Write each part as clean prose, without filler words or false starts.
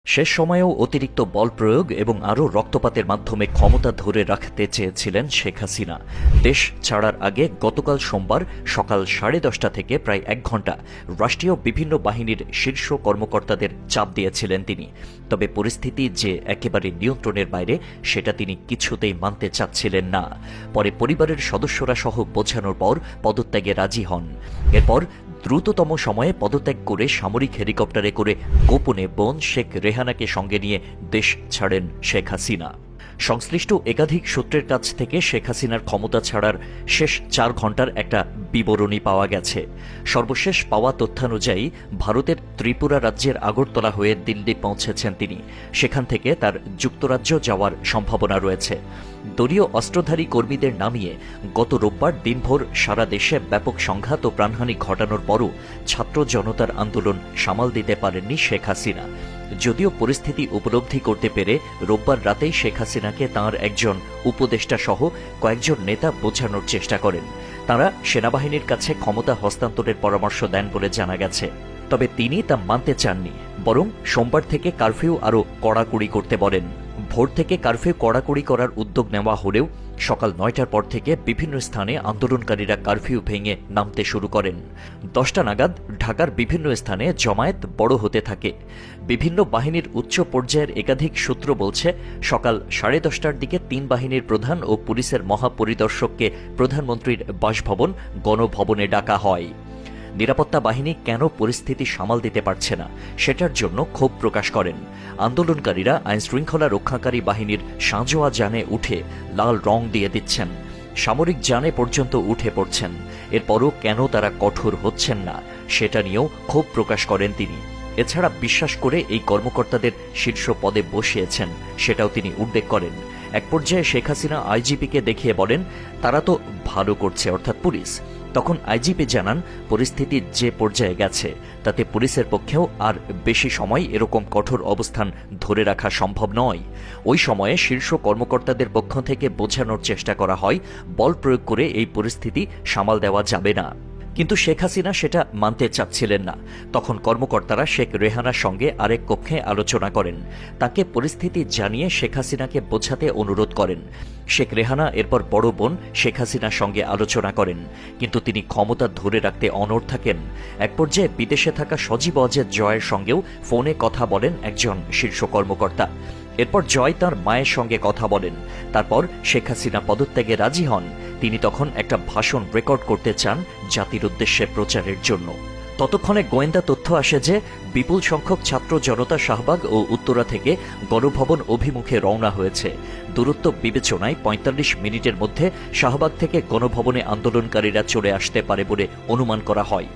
শেষ সময়েও অতিরিক্ত বল প্রয়োগ এবং আরও রক্তপাতের মাধ্যমে ক্ষমতা ধরে রাখতে চেয়েছিলেন শেখ হাসিনা। দেশ ছাড়ার আগে গতকাল সোমবার সকাল 10:30 থেকে প্রায় 1 ঘণ্টা রাষ্ট্রীয় বিভিন্ন বাহিনীর শীর্ষ কর্মকর্তাদের চাপ দিয়েছিলেন তিনি। তবে পরিস্থিতি যে একেবারে নিয়ন্ত্রণের বাইরে সেটা তিনি কিছুতেই মানতে চাচ্ছিলেন না। পরে পরিবারের সদস্যরা সহ বোঝানোর পর পদত্যাগে রাজি হন। এরপর দ্রুততম সময়ে পদত্যাগ করে সামরিক হেলিকপ্টারে করে গোপনে বোন শেখ রেহানাকে সঙ্গে নিয়ে দেশ ছাড়েন শেখ হাসিনা। সংশ্লিষ্ট একাধিক সূত্রের কাছ থেকে শেখ হাসিনার ক্ষমতা ছাড়ার শেষ 4 ঘণ্টার একটা বিবরণী পাওয়া গেছে। সর্বশেষ পাওয়া তথ্যানুযায়ী ভারতের ত্রিপুরা রাজ্যের আগরতলা হয়ে দিল্লি পৌঁছেছেন তিনি। সেখান থেকে তার যুক্তরাজ্য যাওয়ার সম্ভাবনা রয়েছে। দলীয় অস্ত্রধারী কর্মীদের নামিয়ে গত রোববার দিনভর সারা দেশে ব্যাপক সংঘাত ও প্রাণহানি ঘটানোর পরও ছাত্র জনতার আন্দোলন সামাল দিতে পারেননি শেখ হাসিনা। যদিও পরিস্থিতি উপলব্ধি করতে পেরে রোববার রাতেই শেখ হাসিনাকে তাঁর একজন উপদেষ্টা সহ কয়েকজন নেতা বোঝানোর চেষ্টা করেন। তাঁরা সেনাবাহিনীর কাছে ক্ষমতা হস্তান্তরের পরামর্শ দেন বলে জানা গেছে। তবে তিনি তা মানতে চাননি, বরং সোমবার থেকে কারফিউ আরও কড়াকড়ি করতে বলেন। ভোর থেকে কারফিউ কড়াকড়ি করার উদ্যোগ নেওয়া হলেও সকাল 9টার পর থেকে বিভিন্ন স্থানে আন্দোলনকারীরা কারফিউ ভেঙে নামতে শুরু করেন। 10টা নাগাদ ঢাকার বিভিন্ন স্থানে জমায়েত বড় হতে থাকে। বিভিন্ন বাহিনীর উচ্চ পর্যায়ের একাধিক সূত্র বলছে, সকাল 10:30টার দিকে 3 বাহিনীর প্রধান ও পুলিশের মহাপরিদর্শককে প্রধানমন্ত্রীর বাসভবন গণভবনে ডাকা হয়। নিরাপত্তা বাহিনী কেন পরিস্থিতি সামাল দিতে পারছে না সেটার জন্য ক্ষোভ প্রকাশ করেন। আন্দোলনকারীরা আইনশৃঙ্খলা রক্ষাকারী বাহিনীর সাঁজোয়া যানে উঠে লাল রং দিয়ে দিচ্ছেন, সামরিক যানে পর্যন্ত উঠে পড়ছেন। এরপরও কেন তারা কঠোর হচ্ছেন না সেটা নিয়েও ক্ষোভ প্রকাশ করেন তিনি। এছাড়া বিশ্বাস করে এই কর্মকর্তাদের শীর্ষ পদে বসিয়েছেন সেটাও তিনি উল্লেখ করেন। এক পর্যায়ে শেখ হাসিনা আইজিপিকে দেখিয়ে বলেন, তারা তো ভালো করছে, অর্থাৎ পুলিশ। তখন আইজিপি জানান, পরিস্থিতি যে পর্যায়ে গেছে তাতে পুলিশের পক্ষেও আর বেশি সময় এরকম কঠোর অবস্থান ধরে রাখা সম্ভব নয়। ওই সময়ে শীর্ষ কর্মকর্তাদের পক্ষ থেকে বোঝানোর চেষ্টা করা হয়, বল প্রয়োগ করে এই পরিস্থিতি সামাল দেওয়া যাবে না। কিন্তু শেখ হাসিনা সেটা মানতে চাচ্ছিলেন না। তখন কর্মকর্তারা শেখ রেহানার সঙ্গে আরেক কক্ষে আলোচনা করেন। তাকে পরিস্থিতি জানিয়ে শেখ হাসিনাকে বোঝাতে অনুরোধ করেন। শেখ রেহানা এরপর বড় বোন শেখ হাসিনার সঙ্গে আলোচনা করেন, কিন্তু তিনি ক্ষমতা ধরে রাখতে অনড় থাকেন। এক পর্যায়ে বিদেশে থাকা সজীব অজেদ জয়ের সঙ্গেও ফোনে কথা বলেন একজন শীর্ষ কর্মকর্তা। এরপর জয় তাঁর মায়ের সঙ্গে কথা বলেন। তারপর শেখ হাসিনা পদত্যাগে রাজি হন। তিনি তখন একটা ভাষণ রেকর্ড করতে চান জাতির উদ্দেশ্যে প্রচারের জন্য। ততক্ষণে গোয়েন্দা তথ্য আসে যে বিপুল সংখ্যক ছাত্র জনতা শাহবাগ ও উত্তরা থেকে গণভবন অভিমুখে রওনা হয়েছে। দূরত্ব বিবেচনায় 45 মিনিটের মধ্যে শাহবাগ থেকে গণভবনে আন্দোলনকারীরা চলে আসতে পারে বলে অনুমান করা হয়।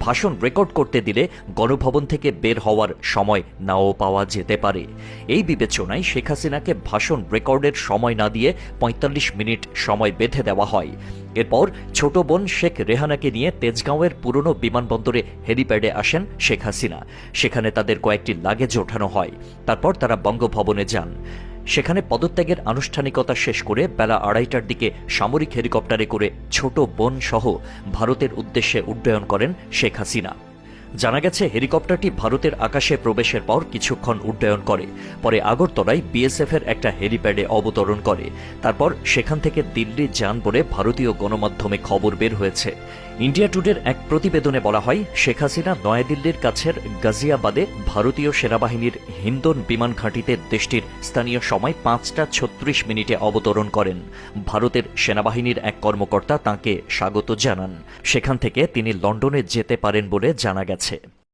ভাষণ রেকর্ড করতে দিলে গণভবন থেকে বের হওয়ার সময় নাও পাওয়া যেতে পারে। এই বিবেচনায় শেখ হাসিনাকে ভাষণ রেকর্ডের সময় না দিয়ে 45 মিনিট সময় বেঁধে দেওয়া হয়। এরপর ছোট বোন শেখ রেহানাকে নিয়ে তেজগাঁওয়ের পুরনো বিমানবন্দরে হেলিপ্যাডে আসেন শেখ হাসিনা। সেখানে তাদের কয়েকটি লাগেজ ওঠানো হয়। তারপর তারা বঙ্গভবনে যান। সেখানে পদত্যাগের আনুষ্ঠানিকতা শেষ করে বেলা 2:30টার দিকে সামরিক হেলিকপ্টারে করে ছোট বোন সহ ভারতের উদ্দেশ্যে উড্ডয়ন করেন শেখ হাসিনা। জানা গেছে, হেলিকপ্টারটি ভারতের আকাশে প্রবেশের পর কিছুক্ষণ উড্ডয়ন করে। পরে আগরতলায় বিএসএফের একটা হেলিপ্যাডে অবতরণ করে। তারপর সেখান থেকে দিল্লি যান বলে ভারতীয় গণমাধ্যমে খবর বের হয়েছে। ইন্ডিয়া টুডের এক প্রতিবেদনে বলা হয়, শেখ হাসিনা নয়াদিল্লির কাছের গাজিয়াবাদে ভারতীয় সেনাবাহিনীর হিন্দন বিমান ঘাঁটিতে দেশটির স্থানীয় সময় 5:36 অবতরণ করেন। ভারতের সেনাবাহিনীর এক কর্মকর্তা তাঁকে স্বাগত জানান। সেখান থেকে তিনি লন্ডনে যেতে পারেন বলে জানা গেছে।